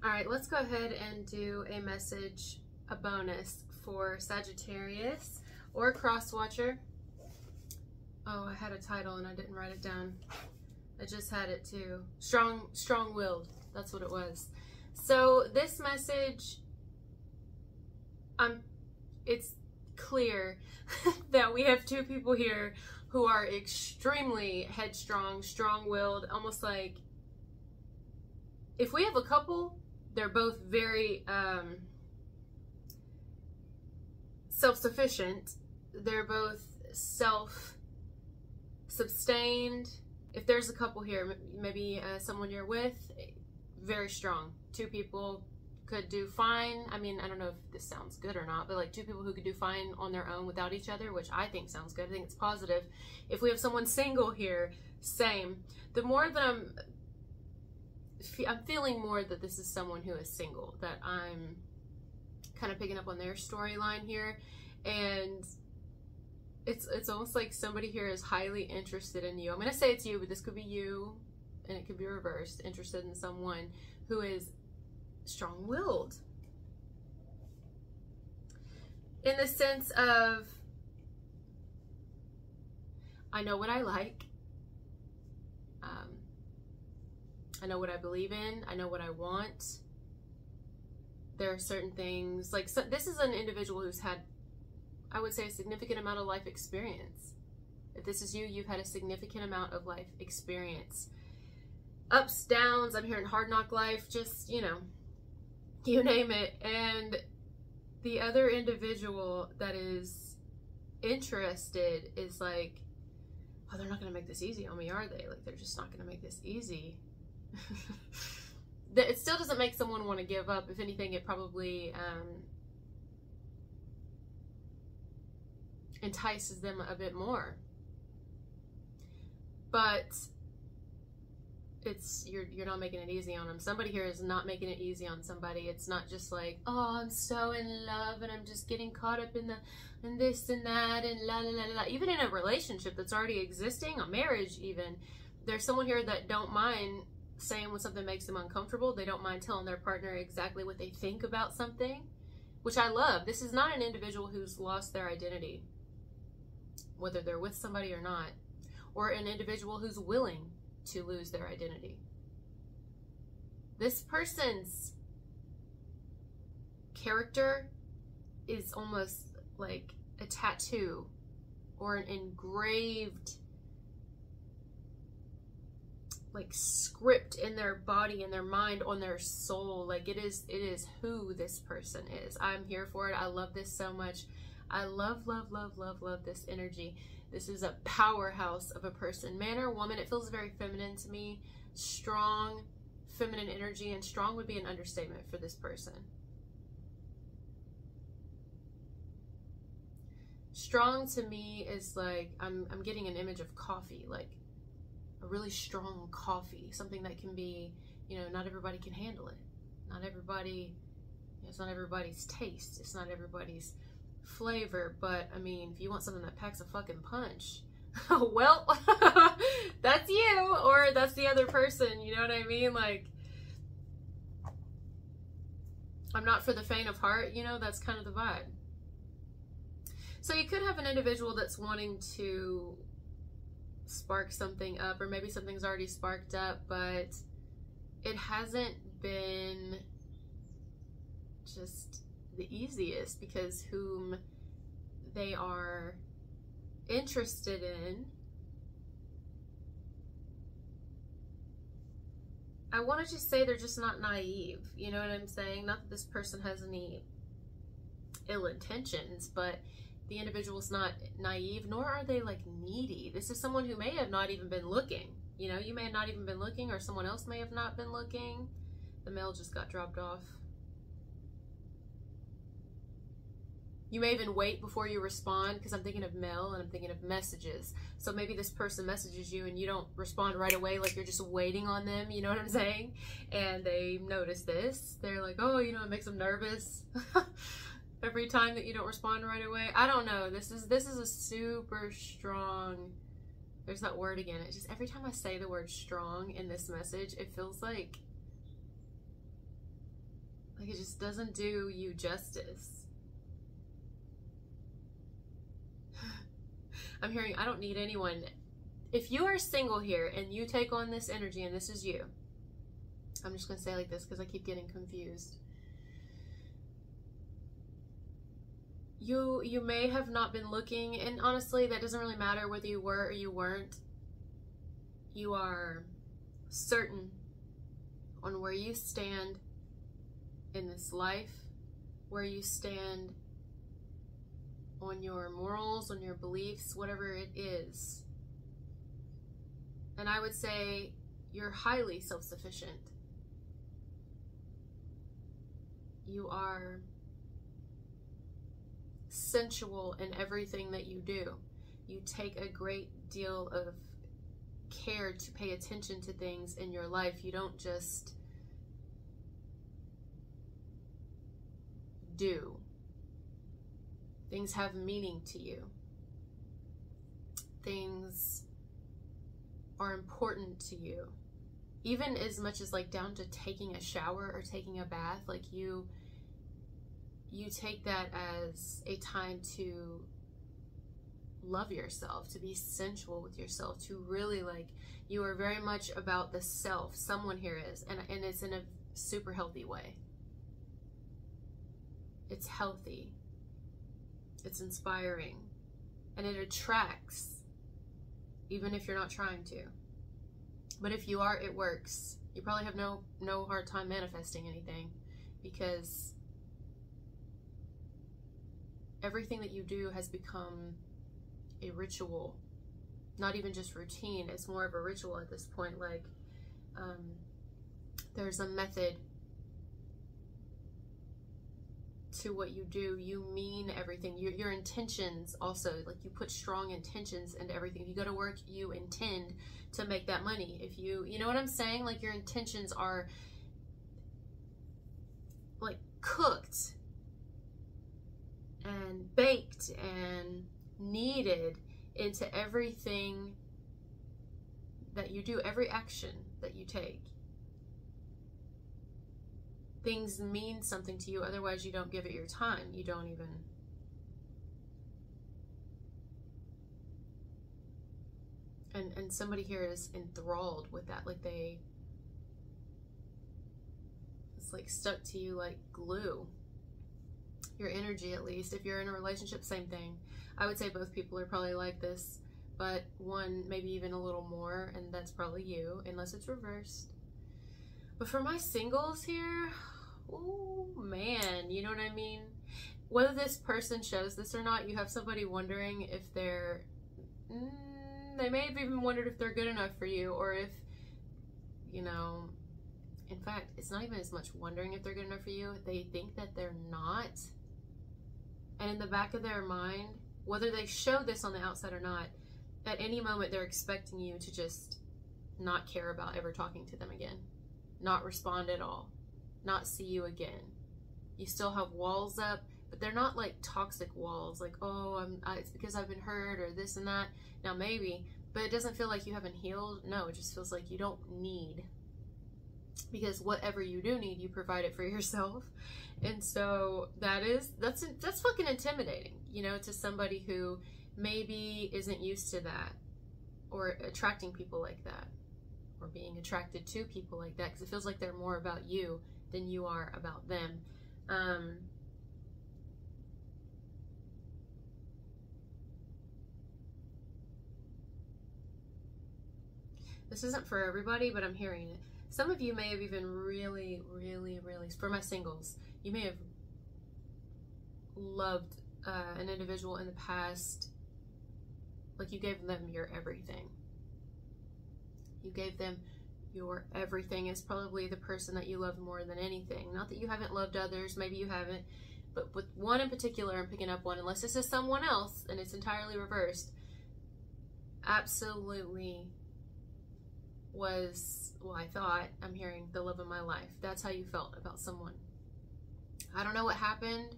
All right, let's go ahead and do a message, a bonus for Sagittarius or Cross Watcher. Oh, I had a title and I didn't write it down. I just had it too. Strong-willed. That's what it was. So this message, it's clear that we have two people here who are extremely headstrong, strong-willed, almost like if we have a couple, they're both very self-sufficient. They're both self-sustained. If there's a couple here, maybe someone you're with, very strong. Two people could do fine. I mean, I don't know if this sounds good or not, but like two people who could do fine on their own without each other, which I think sounds good. I think it's positive. If we have someone single here, same. The more that I'm feeling more that this is someone who is single, that I'm kind of picking up on their storyline here, and it's almost like somebody here is highly interested in you. I'm going to say it's you, but this could be you, and it could be reversed, interested in someone who is strong-willed. In the sense of, I know what I like, I know what I believe in, I know what I want. There are certain things, like, so this is an individual who's had, I would say, a significant amount of life experience. If this is you, you've had a significant amount of life experience. Ups, downs, I'm hearing hard knock life, just, you know, you name it. And the other individual that is interested is like, oh, they're not going to make this easy on me, are they? Like, they're just not going to make this easy. It still doesn't make someone want to give up. If anything, it probably entices them a bit more. But it's you're not making it easy on them. Somebody here is not making it easy on somebody. It's not just like, oh, I'm so in love and I'm just getting caught up in this and that and la la la la. Even in a relationship that's already existing, a marriage even, there's someone here that don't mind saying when something makes them uncomfortable. They don't mind telling their partner exactly what they think about something, which I love. This is not an individual who's lost their identity, whether they're with somebody or not, or an individual who's willing to lose their identity. This person's character is almost like a tattoo or an engraved like script in their body, in their mind, on their soul. Like it is who this person is. I'm here for it. I love this so much. I love this energy. This is a powerhouse of a person. Man or woman, it feels very feminine to me. Strong, feminine energy, and strong would be an understatement for this person. Strong to me is like, I'm getting an image of coffee, like a really strong coffee, something that can be, you know, not everybody can handle it. Not everybody, it's not everybody's taste. It's not everybody's flavor, but I mean, if you want something that packs a fucking punch, well, that's you, or that's the other person, you know what I mean? Like, I'm not for the faint of heart, you know, that's kind of the vibe. So you could have an individual that's wanting to spark something up, or maybe something's already sparked up, but it hasn't been just the easiest, because whom they are interested in, I want to just say they're just not naive, you know what I'm saying? Not that this person has any ill intentions, but the individual's not naive, nor are they like needy. This is someone who may have not even been looking. You know, you may have not even been looking, or someone else may have not been looking. The mail just got dropped off. You may even wait before you respond, because I'm thinking of mail and I'm thinking of messages. So maybe this person messages you and you don't respond right away, like you're just waiting on them, you know what I'm saying? And they notice this. They're like, oh, you know, it makes them nervous. Every time that you don't respond right away. I don't know. This is a super strong, there's that word again. It's just every time I say the word strong in this message, it feels like Like, it just doesn't do you justice. I'm hearing, I don't need anyone. If you are single here and you take on this energy and this is you, I'm just going to say it like this because I keep getting confused. You may have not been looking, and honestly, that doesn't really matter whether you were or you weren't. You are certain on where you stand in this life, where you stand on your morals, on your beliefs, whatever it is. And I would say you're highly self-sufficient. You are sensual in everything that you do. You take a great deal of care to pay attention to things in your life. You don't just do. Things have meaning to you. Things are important to you. Even as much as like down to taking a shower or taking a bath, like you take that as a time to love yourself, to be sensual with yourself, to really like, you are very much about the self. Someone here is, and it's in a super healthy way. It's healthy. It's inspiring. And it attracts, even if you're not trying to. But if you are, it works. You probably have no hard time manifesting anything, because everything that you do has become a ritual. Not even just routine, it's more of a ritual at this point. Like, there's a method to what you do. You mean everything. Your intentions also, like, you put strong intentions into everything. If you go to work, you intend to make that money. If you know what I'm saying? Like, your intentions are like cooked and baked and kneaded into everything that you do, every action that you take. Things mean something to you, otherwise you don't give it your time. You don't even. And somebody here is enthralled with that. Like, it's like stuck to you like glue. Your energy, at least. If you're in a relationship, same thing. I would say both people are probably like this, but one maybe even a little more, and that's probably you, unless it's reversed. But for my singles here, oh man, you know what I mean? Whether this person shows this or not, you have somebody wondering if they're, they may have even wondered if they're good enough for you, or if, you know, in fact, it's not even as much wondering if they're good enough for you. They think that they're not. And in the back of their mind, whether they show this on the outside or not, at any moment they're expecting you to just not care about ever talking to them again. Not respond at all. Not see you again. You still have walls up, but they're not like toxic walls. Like, oh, it's because I've been hurt or this and that. Now maybe, but it doesn't feel like you haven't healed. No, it just feels like you don't need. Because whatever you do need, you provide it for yourself. And so that's fucking intimidating, you know, to somebody who maybe isn't used to that, or attracting people like that, or being attracted to people like that, because it feels like they're more about you than you are about them. This isn't for everybody, but I'm hearing it. Some of you may have even really, for my singles, you may have loved an individual in the past. Like, you gave them your everything. You gave them your everything. Is probably the person that you love more than anything. Not that you haven't loved others, maybe you haven't, but with one in particular, I'm picking up one, unless this is someone else and it's entirely reversed, absolutely was, well, I thought, I'm hearing the love of my life. That's how you felt about someone. I don't know what happened.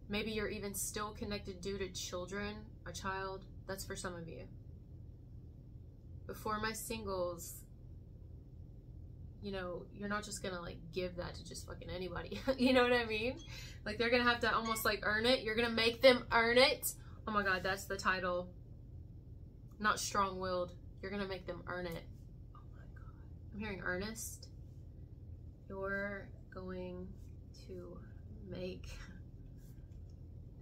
Maybe you're even still connected due to children, a child. That's for some of you. But for my singles, you know, you're not just gonna like give that to just fucking anybody. You know what I mean? Like they're gonna have to almost like earn it. You're gonna make them earn it. Oh my God, that's the title. Not strong-willed. You're gonna make them earn it. Oh my God. I'm hearing earnest. You're going to make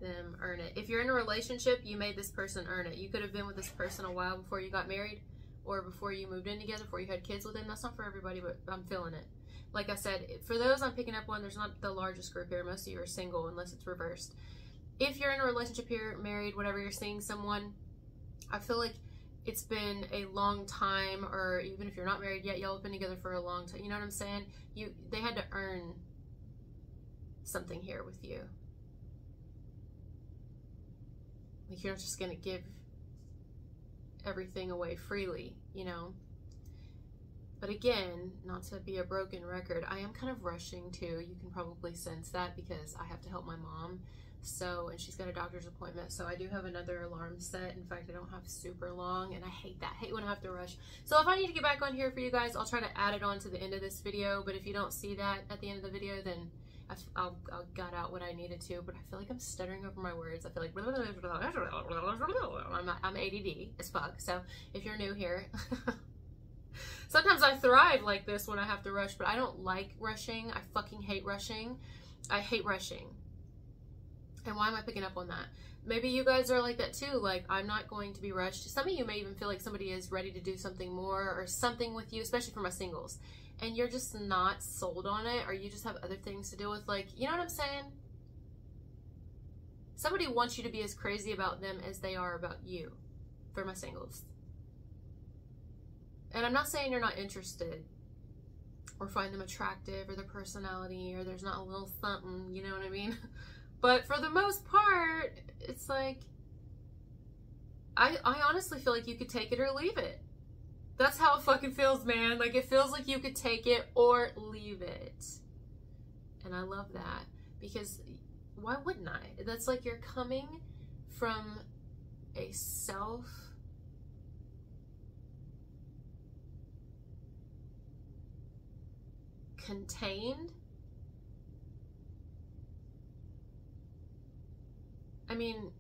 them earn it. If you're in a relationship, you made this person earn it. You could have been with this person a while before you got married, or before you moved in together, before you had kids with them. That's not for everybody, but I'm feeling it. Like I said, for those I'm picking up on, there's not the largest group here. Most of you are single unless it's reversed. If you're in a relationship here, married, whatever, you're seeing someone, I feel like it's been a long time, or even if you're not married yet, y'all have been together for a long time. You know what I'm saying? They had to earn something here with you. Like you're not just gonna give everything away freely, you know? But again, not to be a broken record, I am kind of rushing too. You can probably sense that because I have to help my mom. So, and she's got a doctor's appointment. So I do have another alarm set. In fact, I don't have super long, and I hate that. I hate when I have to rush. So if I need to get back on here for you guys, I'll try to add it on to the end of this video. But if you don't see that at the end of the video, then I'll got out what I needed to. But I feel like I'm stuttering over my words. I feel like I'm ADD as fuck. So if you're new here, sometimes I thrive like this when I have to rush, but I don't like rushing. I fucking hate rushing. I hate rushing. And why am I picking up on that? Maybe you guys are like that too. Like, I'm not going to be rushed. Some of you may even feel like somebody is ready to do something more or something with you, especially for my singles. And you're just not sold on it, or you just have other things to deal with. Like, you know what I'm saying? Somebody wants you to be as crazy about them as they are about you, for my singles. And I'm not saying you're not interested or find them attractive or their personality or there's not a little something, you know what I mean? But for the most part, it's like, I honestly feel like you could take it or leave it. That's how it fucking feels, man. Like, it feels like you could take it or leave it. And I love that, because why wouldn't I? That's like you're coming from a self-contained, I mean,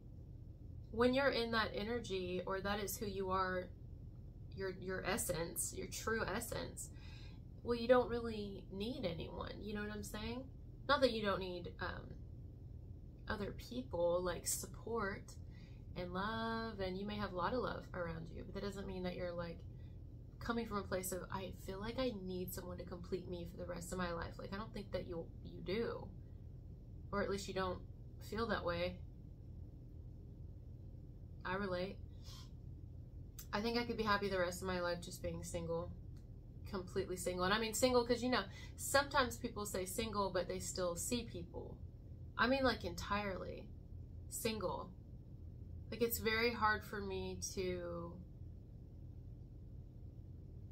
when you're in that energy, or that is who you are, your essence, your true essence, well, you don't really need anyone. You know what I'm saying? Not that you don't need other people, like support and love, and you may have a lot of love around you, but that doesn't mean that you're like coming from a place of, I feel like I need someone to complete me for the rest of my life. Like, I don't think that you do, or at least you don't feel that way. I relate. I think I could be happy the rest of my life just being single, completely single. And I mean single because, you know, sometimes people say single, but they still see people. I mean like entirely single. Like, it's very hard for me to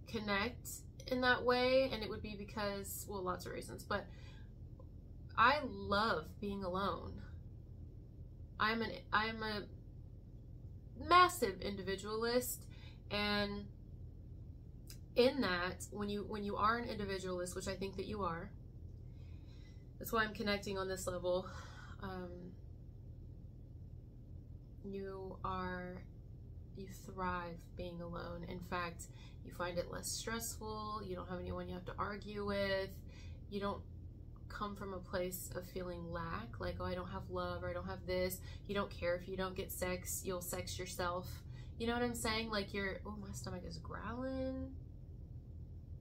connect in that way, and it would be because, well, lots of reasons, but I love being alone. I'm a massive individualist, and in that, when you are an individualist, which I think that you are, that's why I'm connecting on this level, you thrive being alone. In fact, you find it less stressful. You don't have anyone you have to argue with. You don't come from a place of feeling lack, like, oh, I don't have love, or I don't have this. You don't care if you don't get sex, you'll sex yourself. You know what I'm saying? Like, oh, my stomach is growling.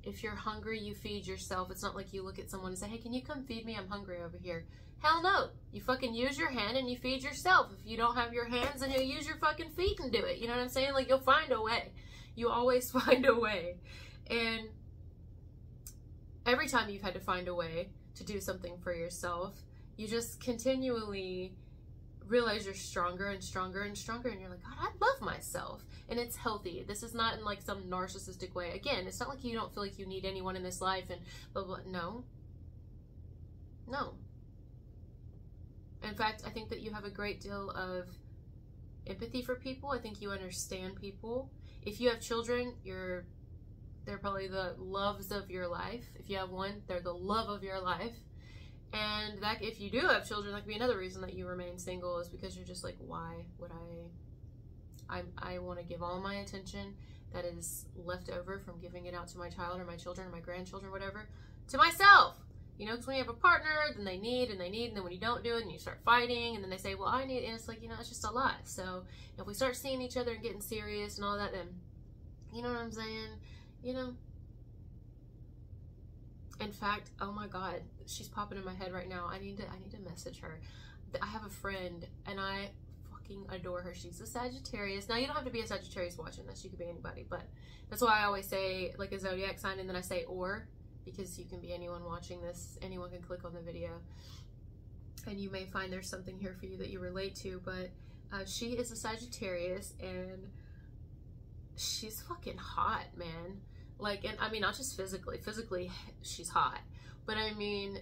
If you're hungry, you feed yourself. It's not like you look at someone and say, hey, can you come feed me? I'm hungry over here. Hell no. You fucking use your hand and you feed yourself. If you don't have your hands, then you'll use your fucking feet and do it. You know what I'm saying? Like, you'll find a way. You always find a way. And every time you've had to find a way to do something for yourself, you just continually realize you're stronger and stronger and stronger, and you're like, God, I love myself. And it's healthy. This is not in like some narcissistic way. Again, it's not like you don't feel like you need anyone in this life and blah, blah. No. In fact, I think that you have a great deal of empathy for people. I think you understand people. If you have children, you're They're probably the loves of your life. If you have one, they're the love of your life. And that, if you do have children, that could be another reason that you remain single, is because you're just like, why would I want to give all my attention that is left over from giving it out to my child or my children or my grandchildren, whatever, to myself. You know, because when you have a partner, then they need, and then when you don't do it, and you start fighting, and then they say, well, I need, and it's like, you know, it's just a lot. So if we start seeing each other and getting serious and all that, then, you know what I'm saying? You know? In fact, oh my God, she's popping in my head right now. I need to message her. I have a friend, and I fucking adore her. She's a Sagittarius. Now, you don't have to be a Sagittarius watching this. You could be anybody, but that's why I always say, like, a zodiac sign, and then I say or, because you can be anyone watching this. Anyone can click on the video, and you may find there's something here for you that you relate to. But she is a Sagittarius, and she's fucking hot, man. Like, and I mean, not just physically she's hot, but I mean,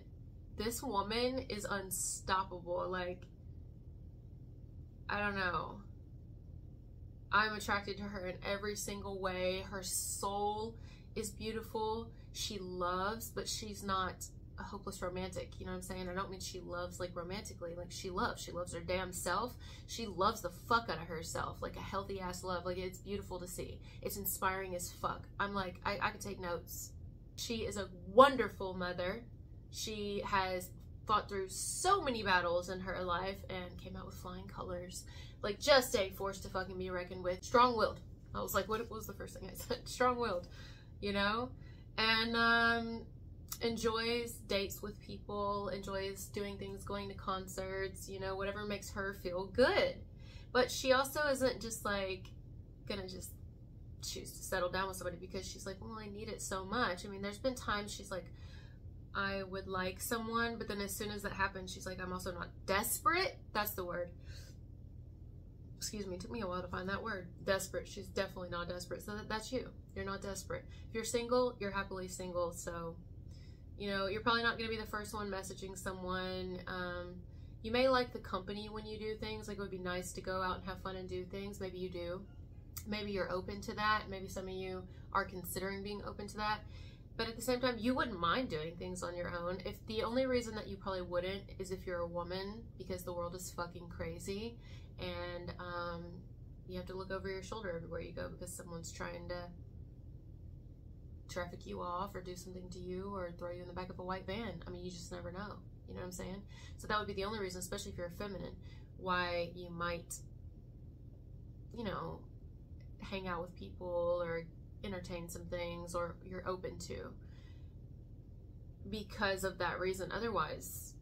this woman is unstoppable. Like, I don't know, I'm attracted to her in every single way. Her soul is beautiful. She loves, but she's not a hopeless romantic. You know what I'm saying? I don't mean she loves like romantically. Like, she loves her damn self. She loves the fuck out of herself, like a healthy ass love. Like, it's beautiful to see. It's inspiring as fuck. I'm like, I could take notes. She is a wonderful mother. She has fought through so many battles in her life and came out with flying colors. Like, just a force to fucking be reckoned with. Strong-willed. I was like, what was the first thing I said? Strong-willed, you know? And enjoys dates with people, enjoys doing things, going to concerts, you know, whatever makes her feel good. But she also isn't just like gonna just choose to settle down with somebody because she's like, well, I need it so much. I mean, there's been times she's like, I would like someone, but then as soon as that happens, she's like, I'm also not desperate. That's the word. Excuse me, it took me a while to find that word. Desperate. She's definitely not desperate. So that's you. You're not desperate. If you're single, you're happily single. So, you know, you're probably not going to be the first one messaging someone. You may like the company when you do things. Like, it would be nice to go out and have fun and do things. Maybe you do. Maybe you're open to that. Maybe some of you are considering being open to that. But at the same time, you wouldn't mind doing things on your own. If the only reason that you probably wouldn't is if you're a woman, because the world is fucking crazy. And you have to look over your shoulder everywhere you go because someone's trying to traffic you off or do something to you or throw you in the back of a white van. I mean, you just never know. You know what I'm saying? So that would be the only reason, especially if you're feminine, why you might, you know, hang out with people or entertain some things, or you're open to, because of that reason. Otherwise,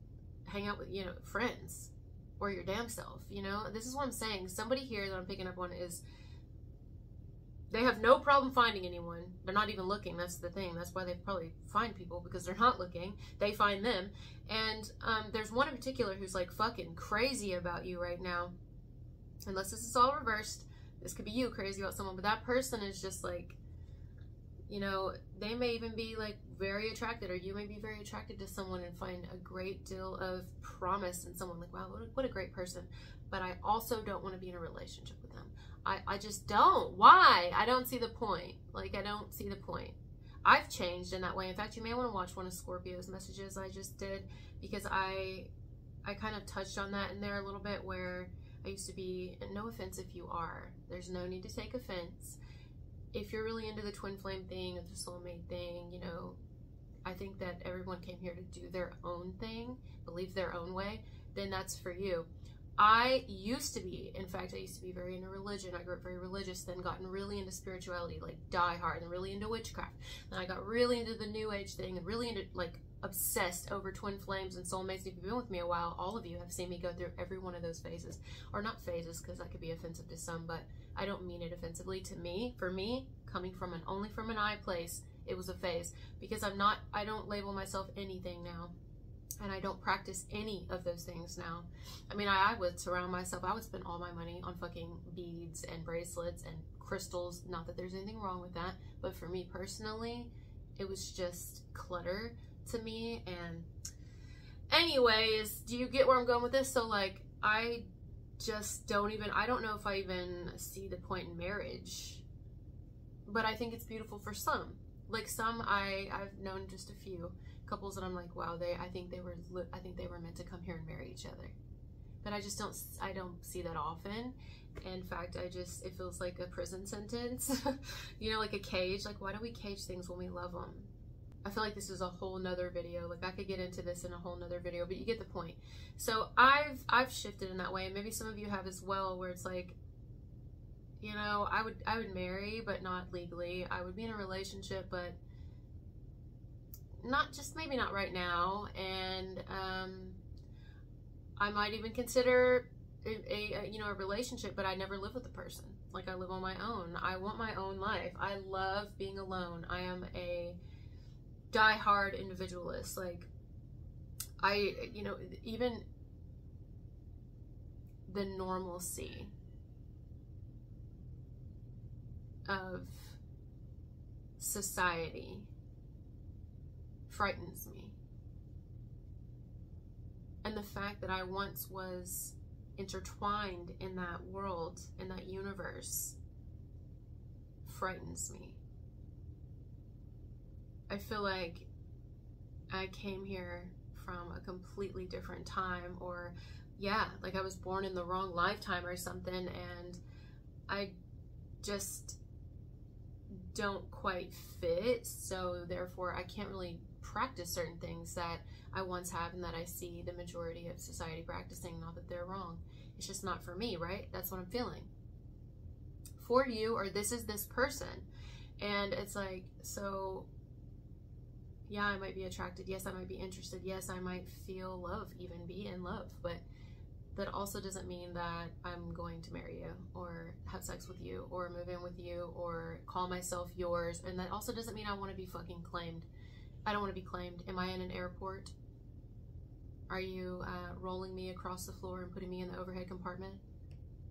hang out with, you know, friends or your damn self. You know, this is what I'm saying. Somebody here that I'm picking up on is, they have no problem finding anyone. They're not even looking. That's the thing. That's why they probably find people, because they're not looking. They find them. And there's one in particular who's like fucking crazy about you right now. Unless this is all reversed, this could be you crazy about someone, but that person is just like, you know, they may even be like very attracted, or you may be very attracted to someone and find a great deal of promise in someone. Like, wow, what a great person. But I also don't want to be in a relationship with them. I just don't. Why? I don't see the point. Like, I don't see the point. I've changed in that way. In fact, you may want to watch one of Scorpio's messages I just did, because I kind of touched on that in there a little bit, where I used to be, and no offense if you are, there's no need to take offense. If you're really into the twin flame thing or the soulmate thing, you know, I think that everyone came here to do their own thing, believe their own way, then that's for you. I used to be, in fact, I used to be very into religion. I grew up very religious, then gotten really into spirituality, like die hard, and really into witchcraft. Then I got really into the new age thing, and really into, like, obsessed over twin flames and soulmates. If you've been with me a while, all of you have seen me go through every one of those phases. Or not phases, because that could be offensive to some, but I don't mean it offensively. To me, for me, coming from only from an I place, it was a phase, because I don't label myself anything now. And I don't practice any of those things now. I mean, I would surround myself, I would spend all my money on fucking beads and bracelets and crystals. Not that there's anything wrong with that, but for me personally, it was just clutter to me. And anyways, do you get where I'm going with this? So like, I just don't know if I even see the point in marriage, but I think it's beautiful for some. Like some I've known just a few couples that I'm like, wow, I think they were meant to come here and marry each other. But I don't see that often. In fact, it feels like a prison sentence. You know, like a cage. Like, why do we cage things when we love them? I feel like this is a whole nother video. Like, I could get into this in a whole nother video, but you get the point. So I've shifted in that way, and maybe some of you have as well, where it's like, you know, I would marry, but not legally. I would be in a relationship, but maybe not right now. And I might even consider a relationship, but I never live with the person. Like, I live on my own. I want my own life. I love being alone. I am a die-hard individualist. Like, even the normalcy of society frightens me. And the fact that I once was intertwined in that world, in that universe, frightens me. I feel like I came here from a completely different time, or like I was born in the wrong lifetime or something, and I just don't quite fit, so therefore I can't really practice certain things that I once have and that I see the majority of society practicing. Not that they're wrong, it's just not for me, right? That's what I'm feeling. For you, or this is this person. And it's like, so yeah, I might be attracted, yes, I might be interested, yes, I might feel love, even be in love, but that also doesn't mean that I'm going to marry you or have sex with you or move in with you or call myself yours. And that also doesn't mean I want to be fucking claimed. I don't want to be claimed. Am I in an airport? Are you rolling me across the floor and putting me in the overhead compartment?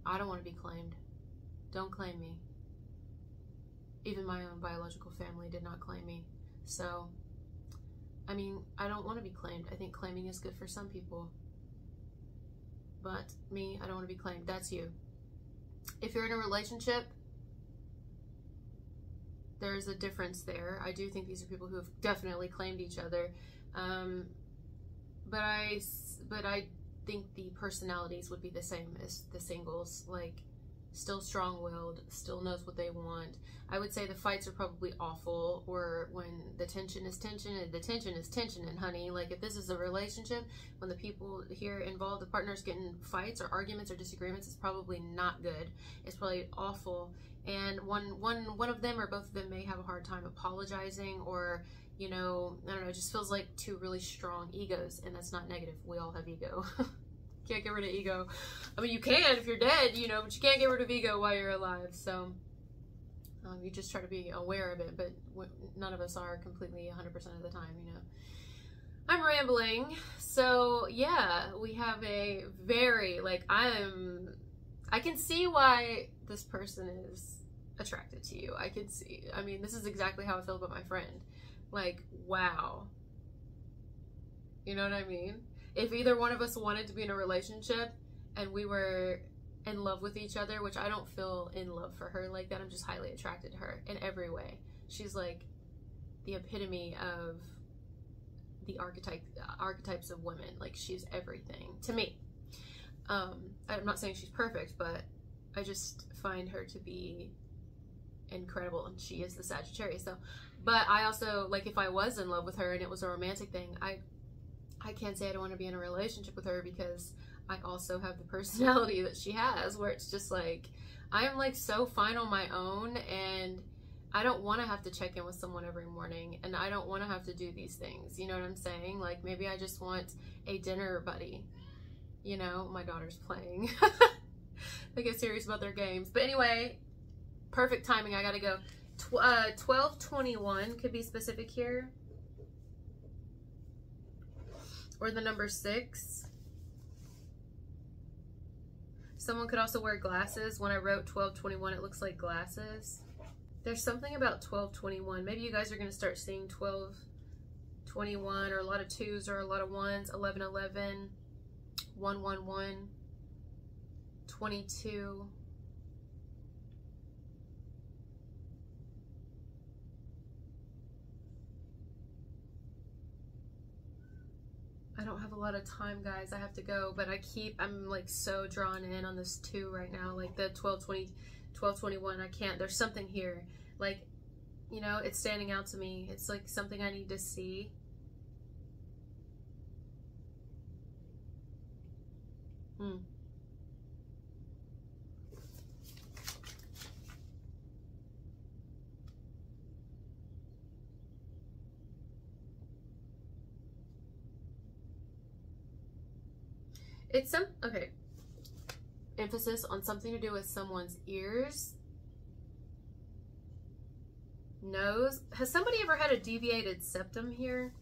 I don't want to be claimed. Don't claim me. Even my own biological family did not claim me. So, I mean, I don't want to be claimed. I think claiming is good for some people. But me, I don't want to be claimed. That's you. If you're in a relationship, there's a difference there. I do think these are people who have definitely claimed each other. But I think the personalities would be the same as the singles. Like, still strong-willed, still knows what they want. I would say the fights are probably awful, or when the tension is tension, and the tension is tension, and honey, like, if this is a relationship, when the people here involved, the partners get in fights or arguments or disagreements, it's probably not good. It's probably awful. And one of them or both of them may have a hard time apologizing, or, you know, I don't know, it just feels like two really strong egos, and that's not negative. We all have ego. Can't get rid of ego. I mean, you can if you're dead, you know, but you can't get rid of ego while you're alive. So you just try to be aware of it, but none of us are completely 100% of the time, you know. I'm rambling. So yeah, we have a very, like, I can see why this person is attracted to you. I can see. I mean, this is exactly how I feel about my friend. Like, wow. You know what I mean? If either one of us wanted to be in a relationship and we were in love with each other, which I don't feel in love for her like that, I'm just highly attracted to her in every way. She's like the epitome of the archetypes of women. Like, she's everything to me. I'm not saying she's perfect, but I just find her to be incredible, and she is the Sagittarius. So, but I also, like, if I was in love with her and it was a romantic thing, I can't say I don't want to be in a relationship with her, because I also have the personality that she has, where it's just like, I'm like so fine on my own, and I don't want to have to check in with someone every morning, and I don't want to have to do these things. You know what I'm saying? Like, maybe I just want a dinner buddy. You know, my daughter's playing. They get serious about their games. But anyway, perfect timing. I gotta go. 1221 could be specific here. Or the number 6. Someone could also wear glasses. When I wrote 1221, it looks like glasses. There's something about 1221. Maybe you guys are going to start seeing 1221, or a lot of 2s or a lot of 1s. 1111, 111, 22. I don't have a lot of time, guys. I have to go, but I'm like so drawn in on this 2 right now, like the 1220, 1221. I can't, there's something here, like, you know, it's standing out to me. It's like something I need to see. It's okay. Emphasis on something to do with someone's ears, nose. Has somebody ever had a deviated septum here?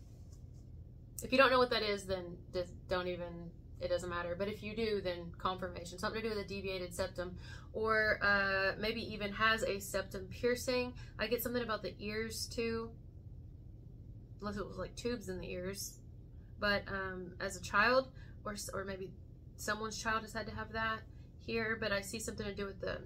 If you don't know what that is, then just don't even, it doesn't matter. But if you do, then confirmation. Something to do with a deviated septum, or maybe even has a septum piercing. I get something about the ears too, unless it was like tubes in the ears. But as a child, or maybe someone's child has had to have that here, but I see something to do with the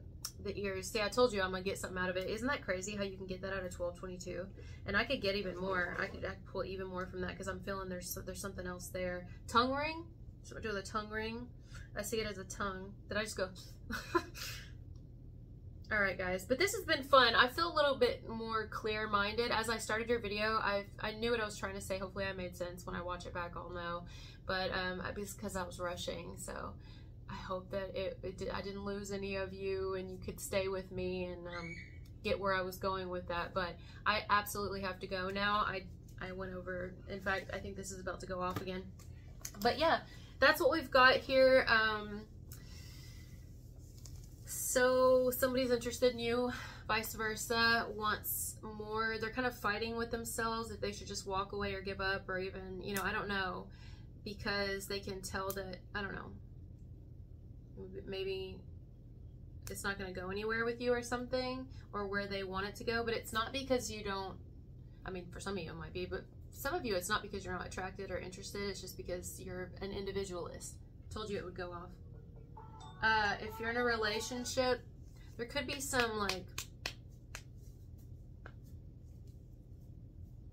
ears. See, I told you I'm gonna get something out of it. Isn't that crazy how you can get that out of 1222? And I could get even more. I could pull even more from that because I'm feeling there's something else there. Tongue ring? So I do the tongue ring. I see it as a tongue. Did I just go? All right, guys, but this has been fun. I feel a little bit more clear-minded. As I started your video, I knew what I was trying to say. Hopefully I made sense. When I watch it back, I'll know. But because I was rushing, so I hope that I didn't lose any of you and you could stay with me and get where I was going with that. But I absolutely have to go now. I went over. In fact, I think this is about to go off again. But yeah, that's what we've got here. So somebody's interested in you, vice versa, wants more. They're kind of fighting with themselves if they should just walk away or give up, or even, you know, I don't know, because they can tell that, I don't know, maybe it's not going to go anywhere with you or something, or where they want it to go. But it's not because you don't, I mean, for some of you it might be, but some of you it's not because you're not attracted or interested. It's just because you're an individualist. Told you it would go off. If you're in a relationship, there could be some like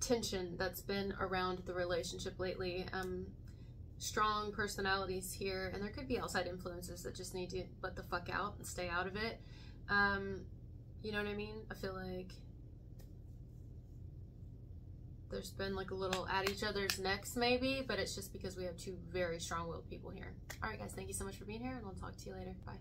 tension that's been around the relationship lately. Strong personalities here, and there could be outside influences that just need to let the fuck out and stay out of it. You know what I mean? I feel like there's been like a little at each other's necks maybe, but it's just because we have 2 very strong-willed people here. All right, guys, thank you so much for being here, and I'll talk to you later. Bye.